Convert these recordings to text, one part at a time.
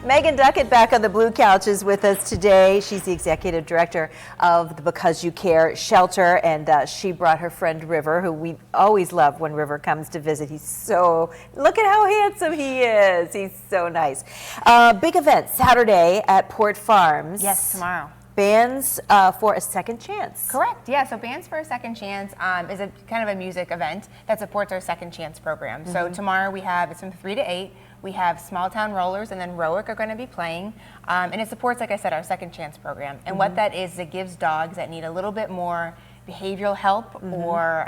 Megan Duckett back on the Blue Couch is with us today. She's the executive director of the Because You Care shelter, and she brought her friend River, who we always love when River comes to visit. Look at how handsome he is. He's so nice. Big event Saturday at Port Farms. Yes, tomorrow. Bands for a Second Chance. Correct, yeah, so Bands for a Second Chance is a kind of a music event that supports our Second Chance program. So tomorrow it's from 3 to 8. We have Small Town Rollers and then Roic are going to be playing. And it supports, like I said, our Second Chance program. And what that is, it gives dogs that need a little bit more behavioral help or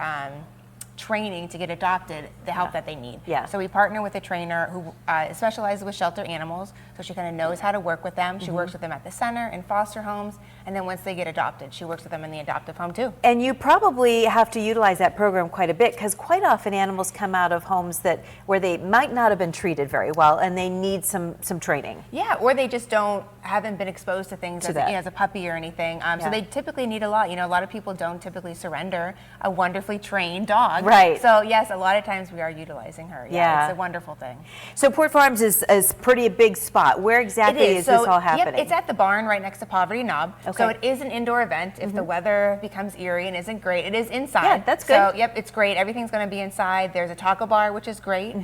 training to get adopted the help that they need. Yeah. So we partner with a trainer who specializes with shelter animals, so she kind of knows how to work with them. She works with them at the center, in foster homes, and then once they get adopted, she works with them in the adoptive home too. And you probably have to utilize that program quite a bit, because quite often animals come out of homes where they might not have been treated very well, and they need some training. Yeah, or they just haven't been exposed to things as a puppy or anything. So they typically need a lot. A lot of people don't typically surrender a wonderfully trained dog. Right. So yes, a lot of times we are utilizing her. Yeah, it's a wonderful thing. So Port Farms is pretty a big spot. Where exactly is this all happening? Yep, it's at the barn right next to Poverty Knob. Okay. So it is an indoor event. If the weather becomes eerie and isn't great, it is inside. Yeah, that's good. So yep, it's great. Everything's going to be inside. There's a taco bar, which is great.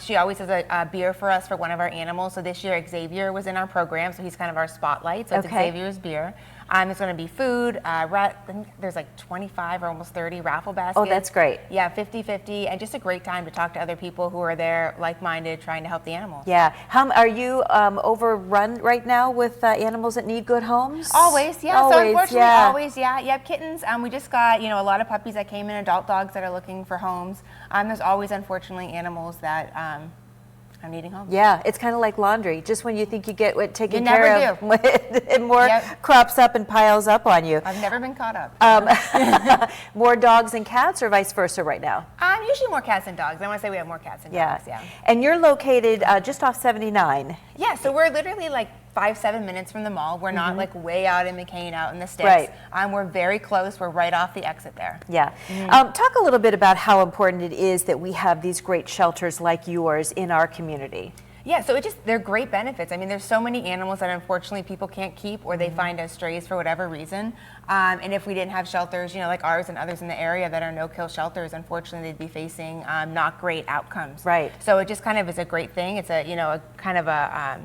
She always has a beer for us for one of our animals. So this year Xavier was in our program, so he's kind of our spotlight. So it's Xavier's beer. It's going to be food. I think there's like 25 or almost 30 raffle baskets. Oh, that's great. Yeah, 50-50, and just a great time to talk to other people who are there, like-minded, trying to help the animals. Yeah. Are you overrun right now with animals that need good homes? Always, yeah. Always, so unfortunately, yeah. always, yeah. You have kittens. We just got, a lot of puppies that came in, adult dogs that are looking for homes. There's always, unfortunately, animals that are needing homes. Yeah, it's kind of like laundry. Just when you think you get it taken care of, it more crops up and piles up on you. I've never been caught up. More dogs and cats, or vice versa right now? Usually more cats than dogs. I want to say we have more cats than dogs, yeah. And you're located just off 79. Yeah, so we're literally like 5-7 minutes from the mall. We're not like way out in McCain, out in the sticks. Right. We're very close. We're right off the exit there. Yeah. Talk a little bit about how important it is that we have these great shelters like yours in our community. Yeah, so they're great benefits. I mean, there's so many animals that unfortunately people can't keep, or they find as strays for whatever reason. And if we didn't have shelters, like ours and others in the area that are no-kill shelters, unfortunately they'd be facing not great outcomes. Right. So it just kind of is a great thing. It's a kind of a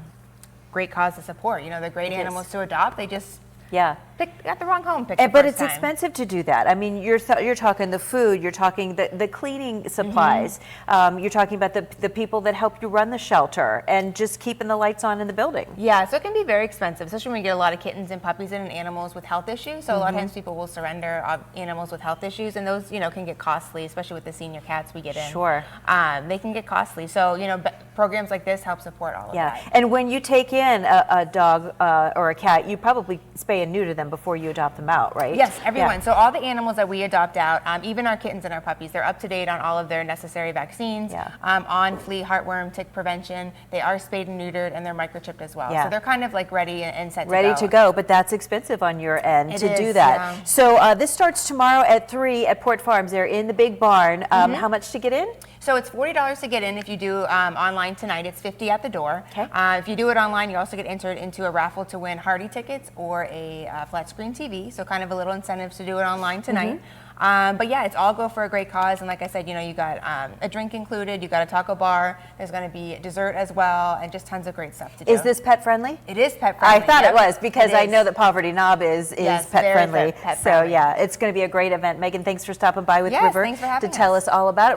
great cause to support. They're great animals to adopt. They just got the wrong home. But it's expensive to do that. I mean, you're talking the food, you're talking the cleaning supplies, you're talking about the people that help you run the shelter, and just keeping the lights on in the building. Yeah, so it can be very expensive, especially when we get a lot of kittens and puppies and animals with health issues. So a lot of times people will surrender animals with health issues, and those can get costly, especially with the senior cats we get in. Sure. They can get costly. So programs like this help support all of that. And when you take in a dog or a cat, you probably spay and neuter them before you adopt them out, right? Yes, everyone. Yeah. So all the animals that we adopt out, even our kittens and our puppies, they're up to date on all of their necessary vaccines, on flea, heartworm, tick prevention. They are spayed and neutered, and they're microchipped as well. So they're kind of like ready and set to go. Ready to go, but that's expensive on your end to do that. Yeah. So this starts tomorrow at 3 at Port Farms. They're in the big barn. How much to get in? So it's $40 to get in if you do online tonight. It's $50 at the door. Okay. If you do it online, you also get entered into a raffle to win Hardy tickets or a flat screen TV. So kind of a little incentive to do it online tonight. But yeah, it's all go for a great cause. And like I said, you got a drink included, you got a taco bar, there's going to be dessert as well, and just tons of great stuff to do. Is this pet friendly? It is pet friendly. I thought it was, because I know that Poverty Knob is pet friendly. Pet so friendly. yeah, it's going to be a great event. Megan, thanks for stopping by with River thanks for having to tell us all about it.